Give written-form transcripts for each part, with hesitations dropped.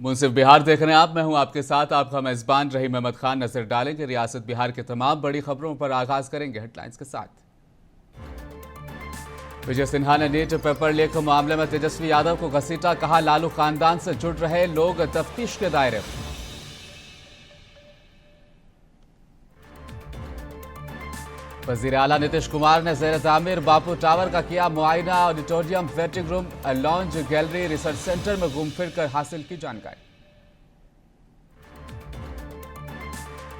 मुंसिफ बिहार देख रहे हैं आप। मैं हूं आपके साथ आपका मेजबान रहीम अहमद खान। नजर डालेंगे रियासत बिहार के तमाम बड़ी खबरों पर। आगाज करेंगे हेडलाइंस के साथ। विजय सिन्हा ने नीट पेपर लीक मामले में तेजस्वी यादव को घसीटा, कहा लालू खानदान से जुड़ रहे लोग तफ्तीश के दायरे में। वजीर आला नीतीश कुमार ने ज़ेर तामीर बापू टावर का किया मुआयना। Auditorium, waiting room, lounge, gallery, research centre में घूम फिर कर हासिल की जानकारी।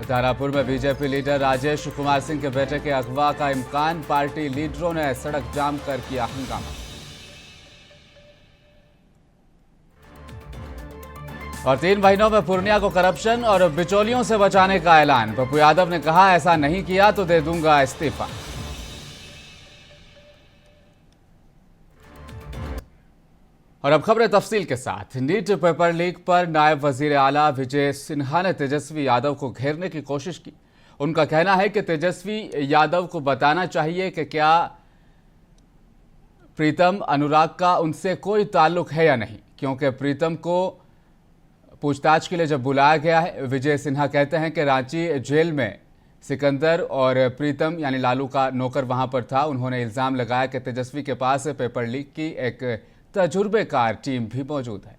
तारापुर में बीजेपी लीडर राजेश कुमार सिंह के बेटे के अगवा का इम्कान, पार्टी लीडरों ने सड़क जाम कर किया हंगामा। और 3 महीनों में पूर्णिया को करप्शन और बिचौलियों से बचाने का ऐलान। पप्पू यादव ने कहा ऐसा नहीं किया तो दे दूंगा इस्तीफा। और अब खबरें तफसील के साथ। नीट पेपर लीक पर नायब वजीर आला विजय सिन्हा ने तेजस्वी यादव को घेरने की कोशिश की। उनका कहना है कि तेजस्वी यादव को बताना चाहिए कि क्या प्रीतम अनुराग का उनसे कोई ताल्लुक है या नहीं, क्योंकि प्रीतम को पूछताछ के लिए जब बुलाया गया है। विजय सिन्हा कहते हैं कि रांची जेल में सिकंदर और प्रीतम यानी लालू का नौकर वहां पर था। उन्होंने इल्जाम लगाया कि तेजस्वी के पास पेपर लीक की एक तजुर्बेकार टीम भी मौजूद है।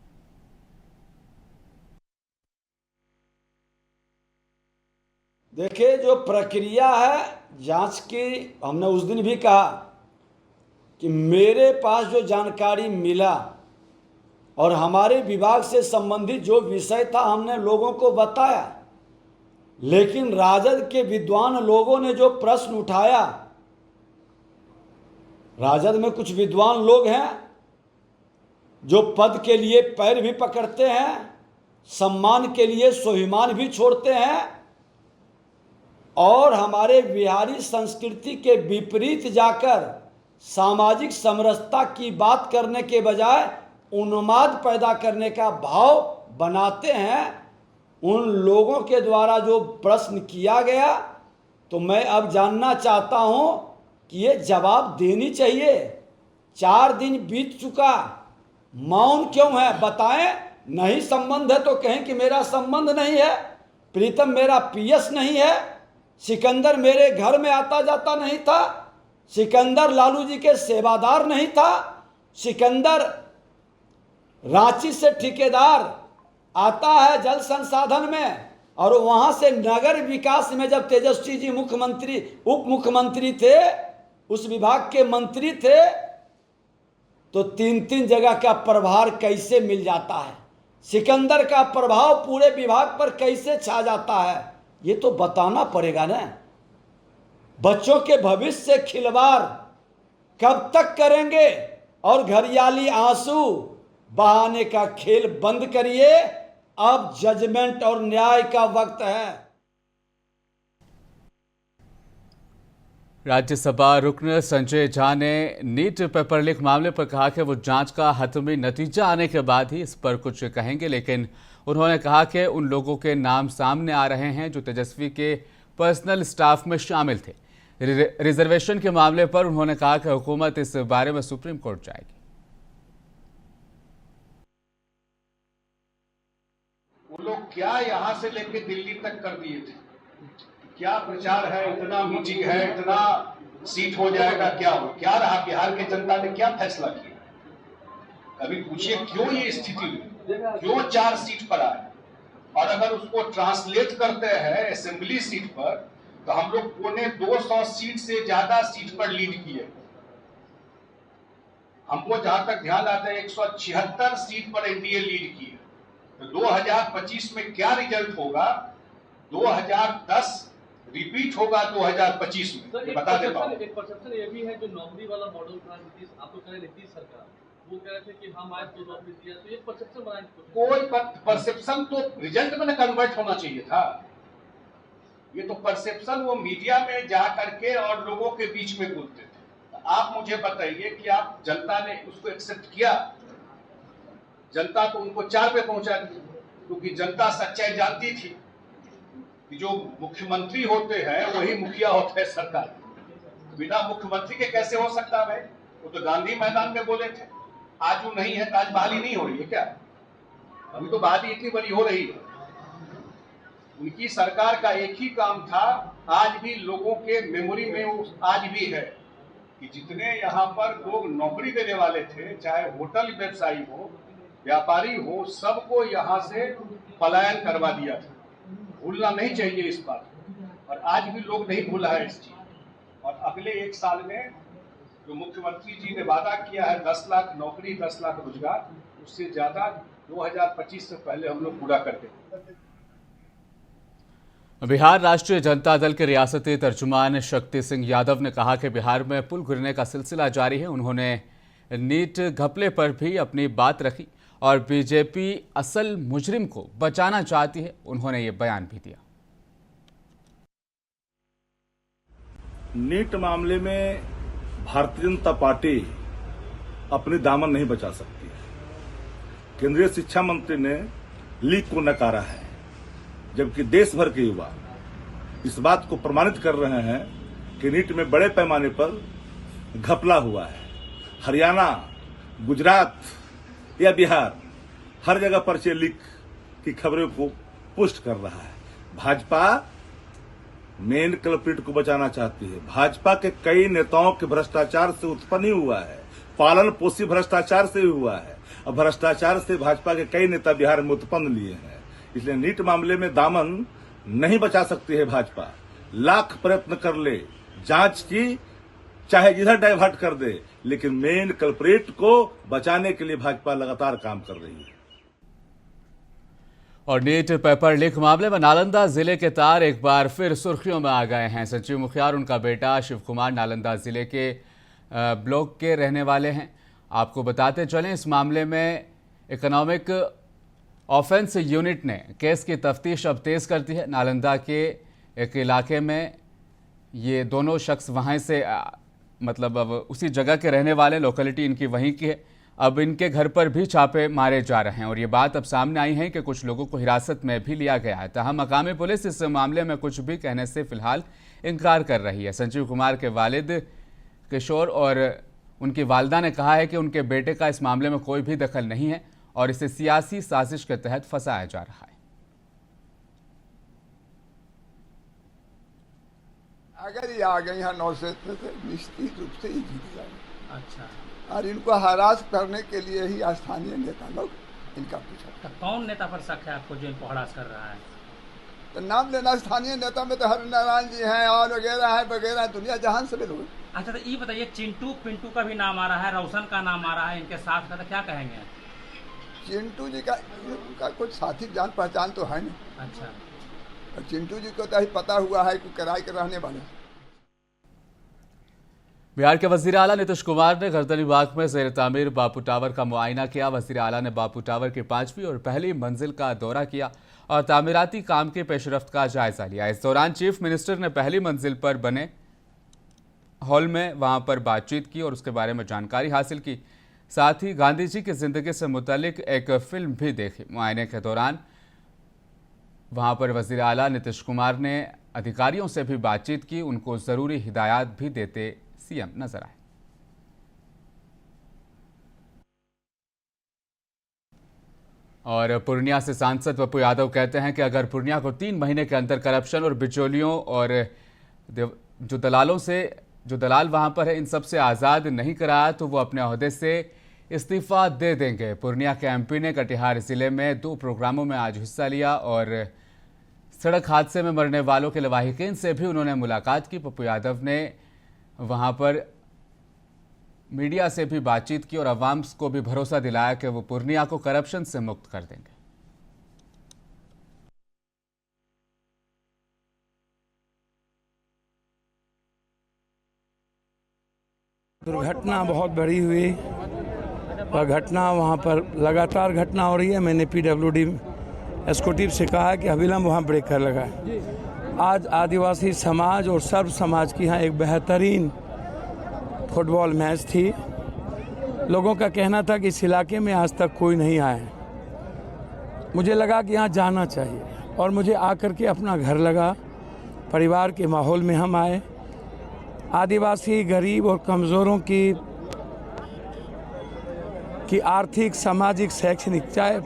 देखिए, जो प्रक्रिया है जांच की, हमने उस दिन भी कहा कि मेरे पास जो जानकारी मिला और हमारे विभाग से संबंधित जो विषय था हमने लोगों को बताया, लेकिन राजद के विद्वान लोगों ने जो प्रश्न उठाया, राजद में कुछ विद्वान लोग हैं जो पद के लिए पैर भी पकड़ते हैं, सम्मान के लिए स्वाभिमान भी छोड़ते हैं और हमारे बिहारी संस्कृति के विपरीत जाकर सामाजिक समरसता की बात करने के बजाय उन्माद पैदा करने का भाव बनाते हैं। उन लोगों के द्वारा जो प्रश्न किया गया, तो मैं अब जानना चाहता हूं कि ये जवाब देनी चाहिए। 4 दिन बीत चुका, मौन क्यों है? बताएं। नहीं संबंध है तो कहें कि मेरा संबंध नहीं है। प्रीतम मेरा पीएस नहीं है। सिकंदर मेरे घर में आता जाता नहीं था। सिकंदर लालू जी के सेवादार नहीं था। सिकंदर रांची से ठेकेदार आता है जल संसाधन में, और वहां से नगर विकास में जब तेजस्वी जी मुख्यमंत्री उप मुख्यमंत्री थे, उस विभाग के मंत्री थे, तो 3 जगह का प्रभार कैसे मिल जाता है? सिकंदर का प्रभाव पूरे विभाग पर कैसे छा जाता है? ये तो बताना पड़ेगा ना। बच्चों के भविष्य से खिलवाड़ कब तक करेंगे? और घरियाली आंसू बहाने का खेल बंद करिए। अब जजमेंट और न्याय का वक्त है। राज्यसभा रुकन संजय झा ने नीट पेपर लीक मामले पर कहा कि वो जांच का हतमी नतीजा आने के बाद ही इस पर कुछ कहेंगे, लेकिन उन्होंने कहा कि उन लोगों के नाम सामने आ रहे हैं जो तेजस्वी के पर्सनल स्टाफ में शामिल थे। रिजर्वेशन के मामले पर उन्होंने कहा कि हुकूमत इस बारे में सुप्रीम कोर्ट जाएगी। वो लोग क्या यहां से लेके दिल्ली तक कर दिए थे? क्या प्रचार है, इतना मीटिंग है, इतना सीट हो जाएगा, क्या रहा? बिहार की जनता ने क्या फैसला किया? कभी पूछिए क्यों ये स्थिति हुई, क्यों 4 सीट पर आए? और अगर उसको ट्रांसलेट करते हैं असेंबली सीट पर, तो हम लोग 250 सीट से ज्यादा सीट पर लीड किए। हमको जहां तक ध्यान आता है 176 सीट पर एनडीए लीड किए। तो 2025 में क्या रिजल्ट होगा? 2010 रिपीट होगा 2025 में। सर, बता देता हूं। एक परसेप्शन ये भी है जो नौकरी वाला मॉडल था नीतीश, आप तो कह रहे नीतीश सरकार, वो कह रहे थे कि हम आए तो नौकरी दिया, तो एक परसेप्शन बनाने की कोशिश। कोई परसेप्शन तो रिजल्ट में कन्वर्ट होना चाहिए था। ये तो परसेप्शन वो मीडिया में जा करके और लोगों के बीच में बोलते थे। आप मुझे बताइए कि आप जनता ने उसको एक्सेप्ट किया? जनता तो उनको 4 पे पहुंचा दी, क्योंकि जनता सच्चाई जानती थी कि जो मुख्यमंत्री होते हैं वही मुखिया होते हैं सरकार। बिना मुख्यमंत्री के कैसे हो सकता है? वो तो गांधी मैदान में बोले थे। आज वो नहीं है, आज बहाली नहीं हो रही है क्या? अभी तो बात ही इतनी बड़ी हो रही है। उनकी सरकार का एक ही काम था, आज भी लोगों के मेमोरी में वो आज भी है कि जितने यहाँ पर लोग नौकरी देने वाले थे, चाहे होटल व्यवसायी हो, व्यापारी हो, सबको यहाँ से पलायन करवा दिया था। भूलना नहीं चाहिए इस बात को, और आज भी लोग नहीं भूला है इस चीज। और अगले 1 साल में जो मुख्यमंत्री जी ने वादा किया है 10 लाख नौकरी, 10 लाख रोजगार, उससे ज्यादा 2025 से पहले हम लोग पूरा कर देंगे। बिहार राष्ट्रीय जनता दल के रियासती तर्जुमान शक्ति सिंह यादव ने कहा कि बिहार में पुल गिरने का सिलसिला जारी है। उन्होंने नीट घपले पर भी अपनी बात रखी और बीजेपी असल मुजरिम को बचाना चाहती है, उन्होंने ये बयान भी दिया। नीट मामले में भारतीय जनता पार्टी अपनी दामन नहीं बचा सकती। केंद्रीय शिक्षा मंत्री ने लीक को नकारा है, जबकि देश भर के युवा इस बात को प्रमाणित कर रहे हैं कि नीट में बड़े पैमाने पर घपला हुआ है। हरियाणा, गुजरात या बिहार, हर जगह पर्चे लीक की खबरों को पुष्ट कर रहा है। भाजपा मेन कल्प्रिट को बचाना चाहती है। भाजपा के कई नेताओं के भ्रष्टाचार से उत्पन्न ही हुआ है, पालन पोषी भ्रष्टाचार से ही हुआ है, और भ्रष्टाचार से भाजपा के कई नेता बिहार में उत्पन्न लिए हैं। इसलिए नीट मामले में दामन नहीं बचा सकती है भाजपा। लाख प्रयत्न कर ले जांच की, चाहे जिधर डाइवर्ट कर दे, लेकिन मेन कल्प्रिट को बचाने के लिए भाजपा लगातार काम कर रही है। और नीट पेपर लीक मामले में नालंदा जिले के तार एक बार फिर सुर्खियों में आ गए हैं। संजीव मुखिया और उनका बेटा शिव कुमार नालंदा जिले के ब्लॉक के रहने वाले हैं। आपको बताते चलें, इस मामले में इकोनॉमिक ऑफेंस यूनिट ने केस की तफ्तीश अब तेज कर दी है। नालंदा के एक इलाके में ये दोनों शख्स वहाँ से मतलब अब उसी जगह के रहने वाले, लोकेलिटी इनकी वहीं की है। अब इनके घर पर भी छापे मारे जा रहे हैं और ये बात अब सामने आई है कि कुछ लोगों को हिरासत में भी लिया गया है। तहम मकामी पुलिस इस मामले में कुछ भी कहने से फिलहाल इनकार कर रही है। संजीव कुमार के वालिद किशोर और उनकी वालदा ने कहा है कि उनके बेटे का इस मामले में कोई भी दखल नहीं है और इसे सियासी साजिश के तहत फंसाया जा रहा है। अगर ये आ गए यहाँ 9 से निश्चित रूप से ही जीत जाए। अच्छा, और इनको हरास करने के लिए ही स्थानीय नेता लोग इनका पीछा। तो कौन नेता पर शक है आपको जो इनको हरास कर रहा है? तो नाम लेना, स्थानीय नेता में तो हरिनारायण जी हैं और वगैरह है वगैरह, दुनिया जहान से लोग। अच्छा, तो ये बताइए, चिंटू पिंटू का भी नाम आ रहा है, रोशन का नाम आ रहा है, इनके साथ का, तो क्या कहेंगे? चिंटू जी का कुछ साथी जान पहचान तो है नहीं। अच्छा, और चिंटू जी को तो पता हुआ है कि किराए के रहने वाले। बिहार के वजीर आला नीतीश कुमार ने गर्दनी बाग में ज़ेर तामीर बापू टावर का मुआयना किया। वजीर आला ने बापू टावर की 5वीं और पहली मंजिल का दौरा किया और तामीराती काम की पेशरफ्त का जायजा लिया। इस दौरान चीफ मिनिस्टर ने पहली मंजिल पर बने हॉल में वहां पर बातचीत की और उसके बारे में जानकारी हासिल की। साथ ही गांधी जी की जिंदगी से मुतालिक एक फिल्म भी देखी। मुआयने के दौरान वहां पर वजीर आला नीतीश कुमार ने अधिकारियों से भी बातचीत की, उनको ज़रूरी हिदायत भी देते सीएम नजर आए। और पूर्णिया से सांसद पप्पू यादव कहते हैं कि अगर पूर्णिया को 3 महीने के अंदर करप्शन और बिचौलियों और जो दलाल वहां पर है, इन सब से आज़ाद नहीं कराया तो वो अपने ओहदे से इस्तीफा दे देंगे। पूर्णिया के एमपी ने कटिहार जिले में 2 प्रोग्रामों में आज हिस्सा लिया और सड़क हादसे में मरने वालों के लवाहिकीन से भी उन्होंने मुलाकात की। पप्पू यादव ने वहां पर मीडिया से भी बातचीत की और अवाम को भी भरोसा दिलाया कि वो पूर्णिया को करप्शन से मुक्त कर देंगे। दुर्घटना बहुत बड़ी हुई और घटना वहाँ पर लगातार घटना हो रही है। मैंने पीडब्ल्यूडी एस्कोटिव से कहा कि अविलंब वहाँ ब्रेकर लगाए। आज आदिवासी समाज और सर्व समाज की यहाँ एक बेहतरीन फुटबॉल मैच थी। लोगों का कहना था कि इस इलाके में आज तक कोई नहीं आया। मुझे लगा कि यहाँ जाना चाहिए और मुझे आकर के अपना घर लगा। परिवार के माहौल में हम आए। आदिवासी, गरीब और कमज़ोरों की आर्थिक, सामाजिक, शैक्षणिक, चाहे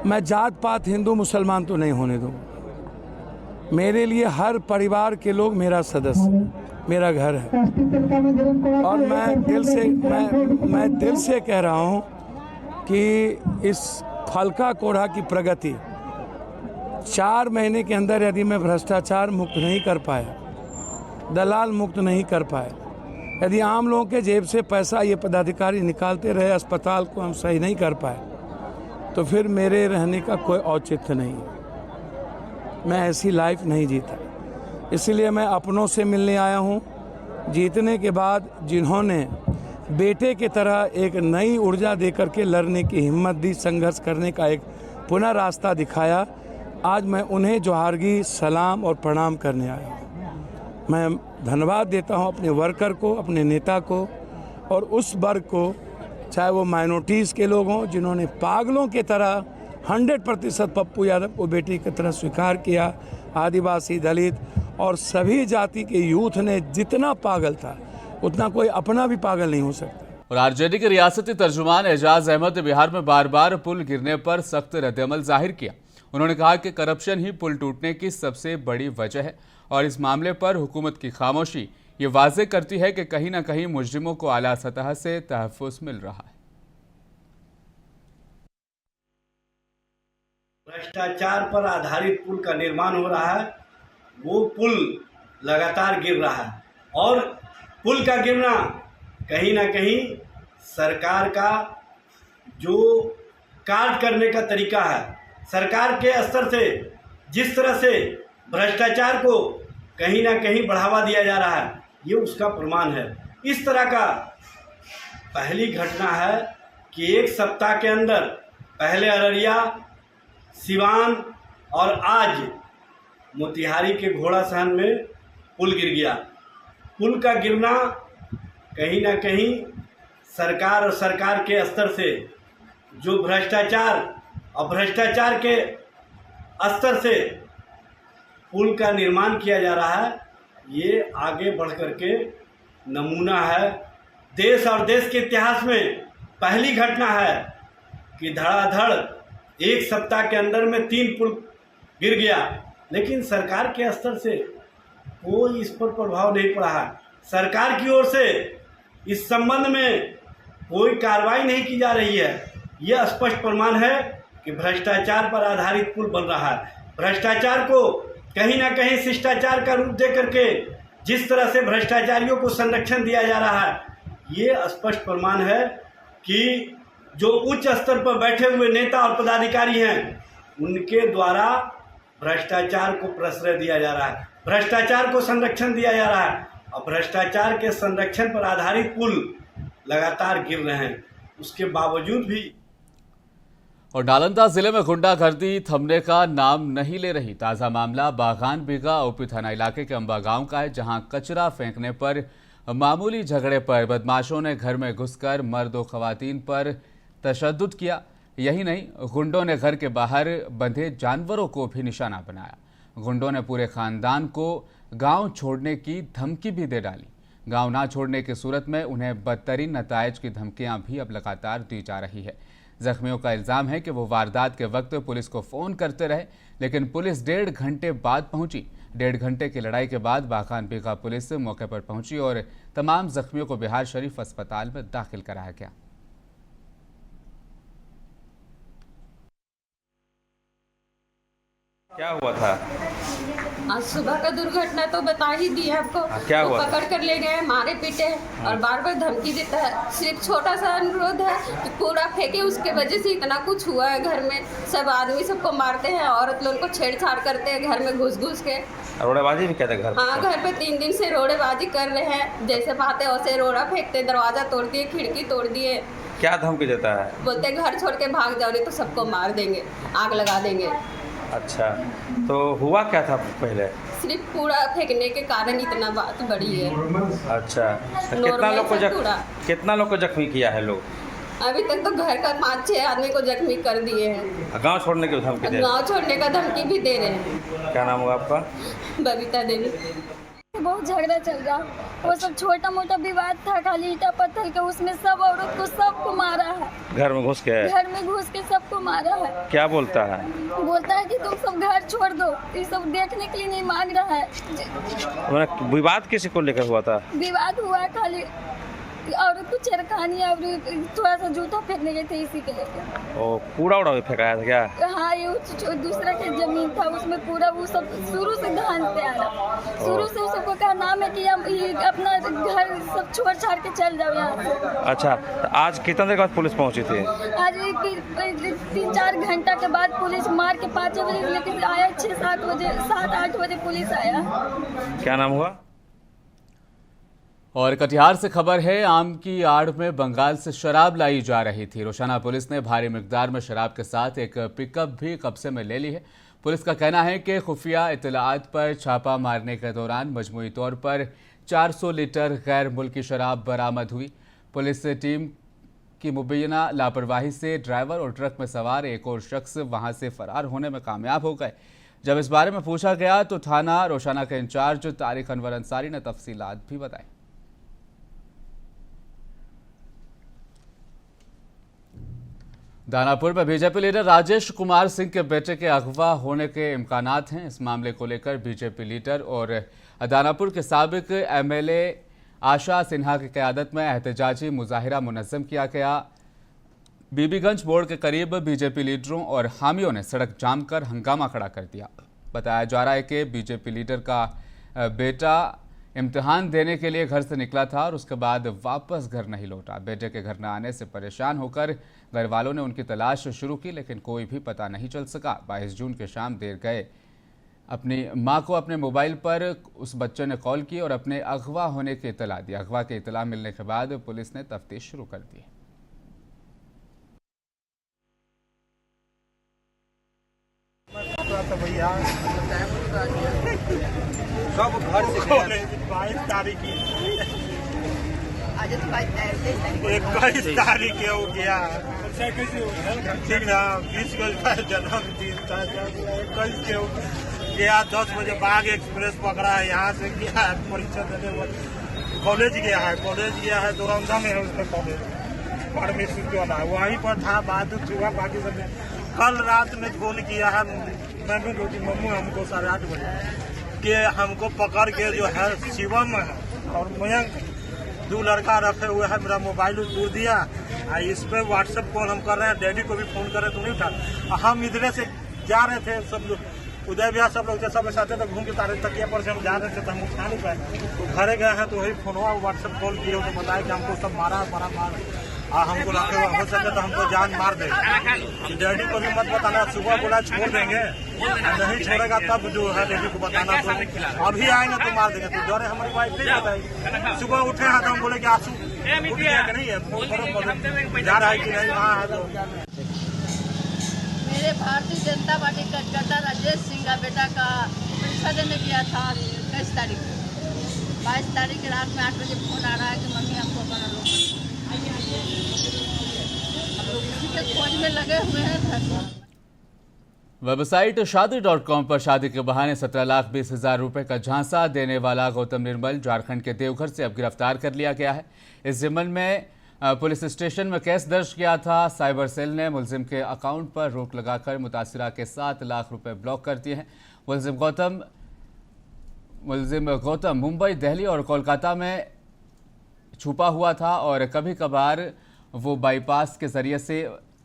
मैं जात पात हिंदू मुसलमान तो नहीं होने दूँगा। मेरे लिए हर परिवार के लोग मेरा सदस्य, मेरा घर है। और मैं दिल से कह रहा हूँ कि इस फलका कोढ़ा की प्रगति 4 महीने के अंदर यदि मैं भ्रष्टाचार मुक्त नहीं कर पाया, दलाल मुक्त नहीं कर पाया, यदि आम लोगों के जेब से पैसा ये पदाधिकारी निकालते रहे, अस्पताल को हम सही नहीं कर पाए, तो फिर मेरे रहने का कोई औचित्य नहीं है। मैं ऐसी लाइफ नहीं जीता। इसलिए मैं अपनों से मिलने आया हूँ। जीतने के बाद जिन्होंने बेटे की तरह एक नई ऊर्जा देकर के लड़ने की हिम्मत दी, संघर्ष करने का एक पुनः रास्ता दिखाया, आज मैं उन्हें जोहारगी, सलाम और प्रणाम करने आया हूँ। मैं धन्यवाद देता हूँ अपने वर्कर को, अपने नेता को और उस वर्ग को, चाहे वो माइनॉरिटीज़ के लोग हों जिन्होंने पागलों की तरह 100% पप्पू यादव को बेटी की तरह स्वीकार किया, आदिवासी, दलित और सभी जाति के यूथ ने जितना पागल था उतना कोई अपना भी पागल नहीं हो सकता। और आरजेडी के रियासती तर्जुमान एजाज अहमद ने बिहार में बार बार पुल गिरने पर सख्त रद्दअमल जाहिर किया। उन्होंने कहा कि करप्शन ही पुल टूटने की सबसे बड़ी वजह है और इस मामले पर हुकूमत की खामोशी ये वाज़ेह करती है कि कहीं न कहीं मुजरिमों को आला सतह से तहफ़्फ़ुज़ मिल रहा है। भ्रष्टाचार पर आधारित पुल का निर्माण हो रहा है, वो पुल लगातार गिर रहा है और पुल का गिरना कहीं ना कहीं सरकार का जो कार्य करने का तरीका है, सरकार के स्तर से जिस तरह से भ्रष्टाचार को कहीं ना कहीं बढ़ावा दिया जा रहा है, ये उसका प्रमाण है। इस तरह का पहली घटना है कि एक सप्ताह के अंदर पहले अररिया, सिवान और आज मोतिहारी के घोड़ा सहन में पुल गिर गया। पुल का गिरना कहीं ना कहीं सरकार और सरकार के स्तर से जो भ्रष्टाचार और भ्रष्टाचार के स्तर से पुल का निर्माण किया जा रहा है, ये आगे बढ़ कर के नमूना है। देश और देश के इतिहास में पहली घटना है कि धड़ाधड़ एक सप्ताह के अंदर में 3 पुल गिर गया, लेकिन सरकार के स्तर से कोई इस पर प्रभाव नहीं पड़ा है। सरकार की ओर से इस संबंध में कोई कार्रवाई नहीं की जा रही है। यह स्पष्ट प्रमाण है कि भ्रष्टाचार पर आधारित पुल बन रहा है। भ्रष्टाचार को कहीं ना कहीं शिष्टाचार का रूप दे करके जिस तरह से भ्रष्टाचारियों को संरक्षण दिया जा रहा है, ये स्पष्ट प्रमाण है कि जो उच्च स्तर पर बैठे हुए नेता और पदाधिकारी हैं, उनके द्वारा भ्रष्टाचार को प्रश्रय दिया जा रहा है, भ्रष्टाचार को संरक्षण दिया जा रहा है और भ्रष्टाचार के संरक्षण पर आधारित पुल लगातार गिर रहे हैं। उसके बावजूद भी और नालंदा जिले में गुंडागर्दी थमने का नाम नहीं ले रही। ताज़ा मामला बागान बिगा ओपी थाना इलाके के अंबा गांव का है, जहां कचरा फेंकने पर मामूली झगड़े पर बदमाशों ने घर में घुसकर मर्द और खवातीन पर तशद्दुद किया। यही नहीं, गुंडों ने घर के बाहर बंधे जानवरों को भी निशाना बनाया। गुंडों ने पूरे खानदान को गांव छोड़ने की धमकी भी दे डाली। गांव ना छोड़ने की सूरत में उन्हें बदतरीन नतायज की धमकियां भी अब लगातार दी जा रही है। जख्मियों का इल्ज़ाम है कि वो वारदात के वक्त पुलिस को फ़ोन करते रहे, लेकिन पुलिस 1.5 घंटे बाद पहुंची। 1.5 घंटे की लड़ाई के बाद बागान बिगा पुलिस मौके पर पहुंची और तमाम जख्मियों को बिहार शरीफ अस्पताल में दाखिल कराया गया। क्या हुआ था? आज सुबह का दुर्घटना तो बता ही दी है आपको। क्या हुआ? पकड़ कर ले गए, मारे पीटे और बार बार धमकी देता है। सिर्फ छोटा सा अनुरोध है कि कूड़ा फेंके, उसके वजह से इतना कुछ हुआ है। घर में सब आदमी सबको मारते हैं, औरत लोगों को छेड़छाड़ करते हैं घर में घुस घुस के। रोड़ेबाजी भी कहते घर? हाँ, घर पे 3 दिन से रोड़ेबाजी कर रहे हैं। जैसे पाते वैसे रोड़ा फेंकते, दरवाजा तोड़ दिए, खिड़की तोड़ दिए। क्या धमकी देता है? बोलते घर छोड़ के भाग जाओ नहीं तो सबको मार देंगे, आग लगा देंगे। अच्छा, तो हुआ क्या था पहले? सिर्फ कूड़ा फेंकने के कारण इतना बात बढ़ी है। अच्छा, तो कितना लोग को जख्मी किया है लोग? अभी तक तो घर का 5-6 आदमी को जख्मी कर दिए हैं। गांव छोड़ने की धमकी दे? गांव छोड़ने का धमकी भी दे रहे हैं। क्या नाम होगा आपका? बबीता देवी। बहुत झगड़ा चल रहा, वो सब छोटा मोटा विवाद था, खाली ईटा पत्थर के, उसमें सब औरत को सबको मारा है। घर में घुस के? घर में घुस के सबको मारा है। क्या बोलता है? बोलता है कि तुम सब घर छोड़ दो, ये सब देखने के लिए नहीं मांग रहा है। विवाद किसी को लेकर हुआ था? विवाद हुआ है, खाली औरत को चरखानी और थोड़ा सा जूता फेंकने गए थे, इसी के लेकर। ओ, कूड़ा उड़ा फेंकाया था क्या? हाँ, ये दूसरा के जमीन था, उसमें पूरा वो सब शुरू से धानते आ रहा। शुरू से उस सबको कहा नाम है कि हम ये अपना घर सब छोड़ छाड़ के चल जाओ यहाँ से। अच्छा, तो आज कितना देर बाद पुलिस पहुंची थी? आज 3-4 घंटा के बाद पुलिस मार के 5 बजे लेकर आया, 6-7 बजे 7-8 बजे पुलिस आया। क्या नाम हुआ? और कटिहार से खबर है, आम की आड़ में बंगाल से शराब लाई जा रही थी। रोशाना पुलिस ने भारी मिकदार में शराब के साथ एक पिकअप भी कब्जे में ले ली है। पुलिस का कहना है कि खुफिया इत्तलाआत पर छापा मारने के दौरान मजमूई तौर पर 400 लीटर गैर मुल्की शराब बरामद हुई। पुलिस टीम की मुबैना लापरवाही से ड्राइवर और ट्रक में सवार एक और शख्स वहां से फरार होने में कामयाब हो गए। जब इस बारे में पूछा गया तो थाना रोशाना के इंचार्ज तारिक अनवर अंसारी ने तफसीलात भी बताई। दानापुर में बीजेपी लीडर राजेश कुमार सिंह के बेटे के अगवा होने के इम्कानात हैं। इस मामले को लेकर बीजेपी लीडर और दानापुर के साबिक एमएलए आशा सिन्हा की क़यादत में एहतजाजी मुजाहिरा मुनज़्ज़म किया गया। बीबीगंज मोड़ के करीब बीजेपी लीडरों और हामियों ने सड़क जाम कर हंगामा खड़ा कर दिया। बताया जा रहा है कि बीजेपी लीडर का बेटा इम्तिहान देने के लिए घर से निकला था और उसके बाद वापस घर नहीं लौटा। बेटे के घर न आने से परेशान होकर घर वालों ने उनकी तलाश शुरू की, लेकिन कोई भी पता नहीं चल सका। 22 जून के शाम देर गए अपनी मां को अपने मोबाइल पर उस बच्चे ने कॉल की और अपने अगवा होने की इतला दी। अगवा की इतला मिलने के बाद पुलिस ने तफ्तीश शुरू कर दी। सब घर से 22 तारीख 21 तारीख हो गया, ठीक ना? 20 का जन्मदिन था, 21 के गया। 10 बजे बाग एक्सप्रेस पकड़ा है, यहाँ से गया है परीक्षा देने, कॉलेज गया है दौरंदा में है उसका कॉलेज, परमेश्वर वाला वहीं पर था। बाद सुबह बाकी सब कल रात में फोन किया है मैंने रोटी मम्मू हमको 8:30 बजे कि हमको पकड़ के जो है शिवम और मयंक 2 लड़का रखे हुए हैं, मेरा मोबाइल तोड़ दिया। इस पे व्हाट्सएप कॉल हम कर रहे हैं, डैडी को भी फोन कर रहे तो नहीं उठा। हम इधर से जा रहे थे, सब लोग उदय भैया सब लोग थे, सब साथ थे, घूम के तारे तकिया पर से हम जा रहे थे तो हम उठा नहीं पाए। तो घरे गए हैं तो वही फोन हुआ, व्हाट्सएप कॉल किए तो बताया कि हमको सब मार हमको रखे हुआ, हो सके तो हमको जान मार दे। डैडी को भी मत बताना, सुबह बोला छोड़ देंगे, नहीं छोड़ेगा तब जो है डैडी को बताना। तो अभी आएंगे तो मार देंगे। तो डरे हमारी वाइफ नहीं बताई। सुबह उठे हैं तो हम बोले कि आंसू उठ गया कि नहीं है, जा रहा है कि नहीं, वहाँ है। तो मेरे भारतीय जनता पार्टी कार्यकर्ता राजेश सिंह का बेटा का परीक्षा देने गया था 21 तारीख को। 22 तारीख की रात में 8 बजे फोन आ रहा है कि मम्मी हमको अपना लोग इसी के खोज में लगे हुए हैं। वेबसाइट शादी.com पर शादी के बहाने 17,20,000 रुपए का झांसा देने वाला गौतम निर्मल झारखंड के देवघर से अब गिरफ्तार कर लिया गया है। इस जिम्मन में पुलिस स्टेशन में केस दर्ज किया था। साइबर सेल ने मुलजिम के अकाउंट पर रोक लगाकर मुतासिरा के 7 लाख रुपए ब्लॉक कर दिए हैं। मुलजिम गौतम मुंबई, दिल्ली और कोलकाता में छुपा हुआ था और कभी कभार वो बाईपास के जरिए से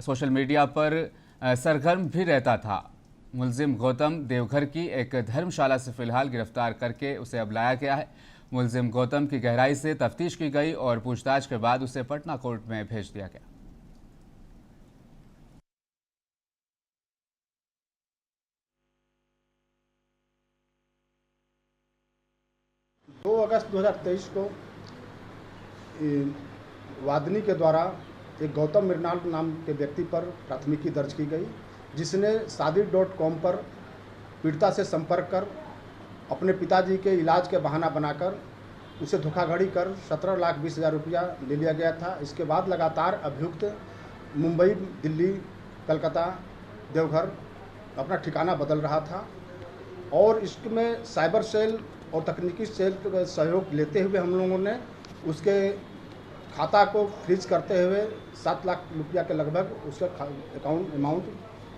सोशल मीडिया पर सरगर्म भी रहता था। मुलजिम गौतम देवघर की एक धर्मशाला से फिलहाल गिरफ्तार करके उसे अब लाया गया है। मुलजिम गौतम की गहराई से तफ्तीश की गई और पूछताछ के बाद उसे पटना कोर्ट में भेज दिया गया। 2 अगस्त 2023 को वादनी के द्वारा एक गौतम मृणाल नाम के व्यक्ति पर प्राथमिकी दर्ज की गई, जिसने शादी.com पर पीड़िता से संपर्क कर अपने पिताजी के इलाज के बहाना बनाकर उसे धोखाधड़ी कर 17,20,000 रुपया ले लिया गया था। इसके बाद लगातार अभियुक्त मुंबई, दिल्ली, कलकत्ता, देवघर अपना ठिकाना बदल रहा था और इसमें साइबर सेल और तकनीकी सेल का सहयोग लेते हुए हम लोगों ने उसके खाता को फ्रीज करते हुए 7 लाख रुपया के लगभग उसका अकाउंट अमाउंट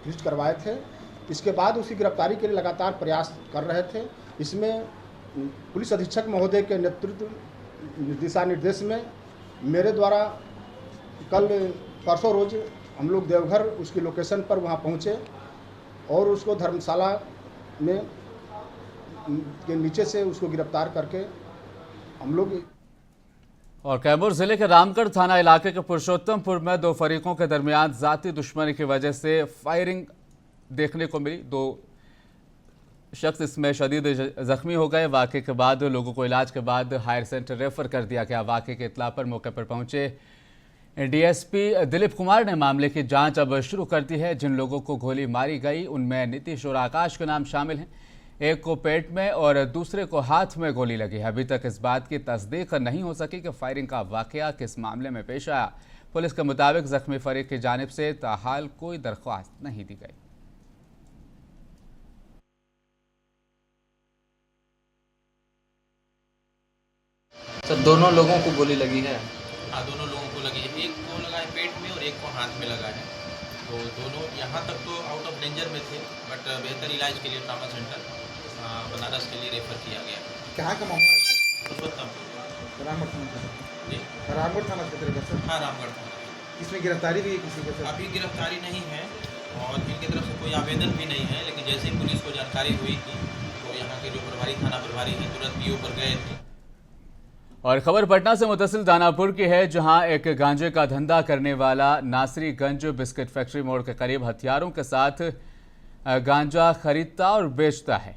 फ्रीज करवाए थे। इसके बाद उसकी गिरफ्तारी के लिए लगातार प्रयास कर रहे थे। इसमें पुलिस अधीक्षक महोदय के नेतृत्व दिशा निर्देश में मेरे द्वारा कल परसों रोज हम लोग देवघर उसकी लोकेशन पर वहां पहुंचे और उसको धर्मशाला में के नीचे से उसको गिरफ्तार करके हम लोग। और कैमूर जिले के रामगढ़ थाना इलाके के पुरुषोत्तमपुर में 2 फरीकों के दरमियान जाती दुश्मनी की वजह से फायरिंग देखने को मिली। 2 शख्स इसमें शदीद जख्मी हो गए। वाक़े के बाद लोगों को इलाज के बाद हायर सेंटर रेफर कर दिया गया। वाक़े के इत्तला पर मौके पर पहुंचे डीएसपी दिलीप कुमार ने मामले की जांच अब शुरू कर दी है। जिन लोगों को गोली मारी गई उनमें नीतीश और आकाश के नाम शामिल हैं। एक को पेट में और दूसरे को हाथ में गोली लगी है। अभी तक इस बात की तस्दीक नहीं हो सकी कि फायरिंग का वाकया किस मामले में पेश आया। पुलिस के मुताबिक जख्मी फरीक की जानिब से ताहाल कोई दरख्वास्त नहीं दी गई। सर दोनों लोगों को गोली लगी है? हाँ, दोनों लोगों को लगी है। एक को लगा है पेट में और एक को हाथ में लगा है। तो दोनों यहाँ तक तो आउट ऑफ डेंजर में थे, बट बेहतर इलाज के लिए ट्रामा सेंटर बनारस के लिए रेफर किया गया। कहाँ का मामला है? पुरुषोत्तमपुर, रामगढ़ थाना जी, रामगढ़ थाना क्षेत्र का सर? हाँ, रामगढ़ थाना। इसमें गिरफ्तारी भी है किसी के? अभी गिरफ्तारी नहीं है और इनकी तरफ से कोई आवेदन भी नहीं है, लेकिन जैसे ही पुलिस को जानकारी हुई थी तो यहाँ के जो प्रभारी थाना प्रभारी हैं तुरंत पीओ पर गए थे। और खबर पटना से मुतसिल दानापुर की है, जहां एक गांजे का धंधा करने वाला नासरीगंज बिस्किट फैक्ट्री मोड़ के करीब हथियारों के साथ गांजा खरीदता और बेचता है।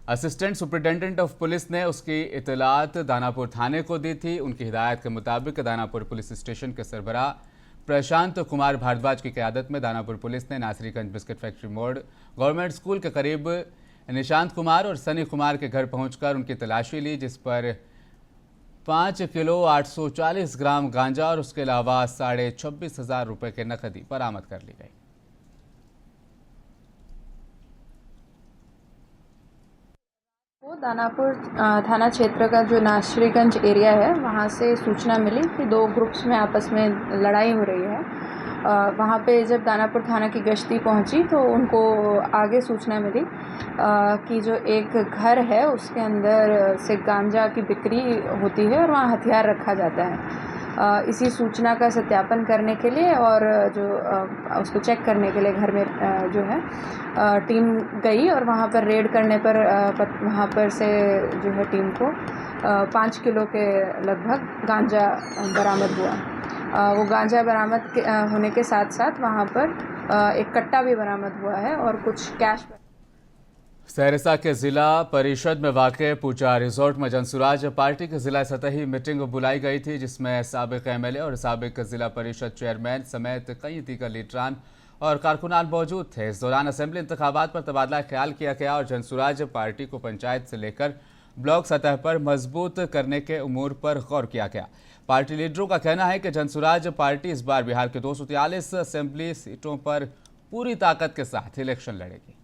असिस्टेंट सुपरिटेंडेंट ऑफ पुलिस ने उसकी इतलात दानापुर थाने को दी थी। उनकी हिदायत के मुताबिक दानापुर पुलिस स्टेशन के सरबराह प्रशांत कुमार भारद्वाज की क़यादत में दानापुर पुलिस ने नासरीगंज बिस्किट फैक्ट्री मोड़ गवर्नमेंट स्कूल के करीब निशांत कुमार और सनी कुमार के घर पहुंचकर उनकी तलाशी ली, जिस पर 5 किलो 840 ग्राम गांजा और उसके अलावा 26,500 रुपये के नकदी बरामद कर ली गई। दानापुर थाना क्षेत्र का जो नासरीगंज एरिया है वहाँ से सूचना मिली कि 2 ग्रुप्स में आपस में लड़ाई हो रही है। वहाँ पे जब दानापुर थाना की गश्ती पहुँची तो उनको आगे सूचना मिली कि जो एक घर है उसके अंदर से गांजा की बिक्री होती है और वहाँ हथियार रखा जाता है। इसी सूचना का सत्यापन करने के लिए और जो उसको चेक करने के लिए घर में जो है टीम गई और वहाँ पर रेड करने पर वहाँ पर से जो है टीम को 5 किलो के लगभग गांजा बरामद हुआ। वो गांजा बरामद होने के साथ साथ वहाँ पर एक कट्टा भी बरामद हुआ है और कुछ कैश। सहरसा के जिला परिषद में वाक़ पूजा रिजॉर्ट में जनसुराज पार्टी की जिला सतही मीटिंग बुलाई गई थी, जिसमें साबिक एमएलए और साबिक जिला परिषद चेयरमैन समेत कई दीगर लीडरान और कारकुनान मौजूद थे। इस दौरान असेंबली इंतखाबात पर तबादला ख्याल किया गया और जनसुराज पार्टी को पंचायत से लेकर ब्लॉक सतह पर मजबूत करने के उमूर पर गौर किया गया। पार्टी लीडरों का कहना है कि जनसुराज पार्टी इस बार बिहार के 243 असेंबली सीटों पर पूरी ताकत के साथ इलेक्शन लड़ेगी।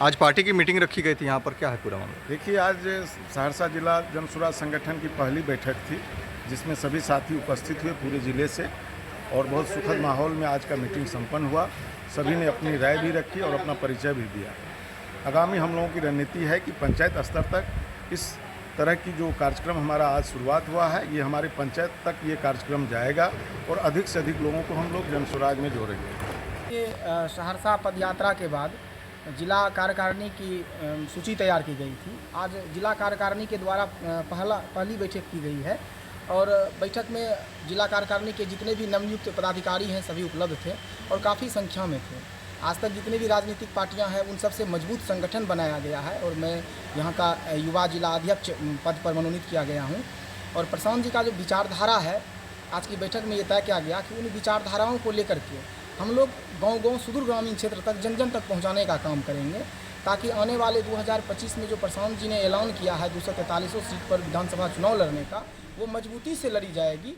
आज पार्टी की मीटिंग रखी गई थी, यहाँ पर क्या है पूरा मामला? देखिए, आज सहरसा जिला जनसुराज संगठन की पहली बैठक थी, जिसमें सभी साथी उपस्थित हुए पूरे ज़िले से और बहुत सुखद माहौल में आज का मीटिंग संपन्न हुआ। सभी ने अपनी राय भी रखी और अपना परिचय भी दिया। आगामी हम लोगों की रणनीति है कि पंचायत स्तर तक इस तरह की जो कार्यक्रम हमारा आज शुरुआत हुआ है, ये हमारे पंचायत तक ये कार्यक्रम जाएगा और अधिक से अधिक लोगों को हम लोग जनसुराज में जोड़ेंगे। ये सहरसा पदयात्रा के बाद जिला कार्यकारिणी की सूची तैयार की गई थी। आज जिला कार्यकारिणी के द्वारा पहली बैठक की गई है और बैठक में जिला कार्यकारिणी के जितने भी नवनियुक्त पदाधिकारी हैं सभी उपलब्ध थे और काफ़ी संख्या में थे। आज तक जितनी भी राजनीतिक पार्टियां हैं उन सबसे मजबूत संगठन बनाया गया है और मैं यहाँ का युवा जिला अध्यक्ष पद पर मनोनीत किया गया हूँ। और प्रशांत जी का जो विचारधारा है, आज की बैठक में ये तय किया गया कि उन विचारधाराओं को लेकर के हम लोग गांव-गांव सुदूर ग्रामीण क्षेत्र तक जन जन तक पहुंचाने का काम करेंगे, ताकि आने वाले 2025 में जो प्रशांत जी ने ऐलान किया है 243 सीट पर विधानसभा चुनाव लड़ने का, वो मजबूती से लड़ी जाएगी।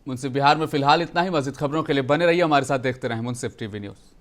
मुंसिफ बिहार में फिलहाल इतना ही। मज़ीद खबरों के लिए बने रहिए हमारे साथ, देखते रहें मुंसिफ टीवी न्यूज़।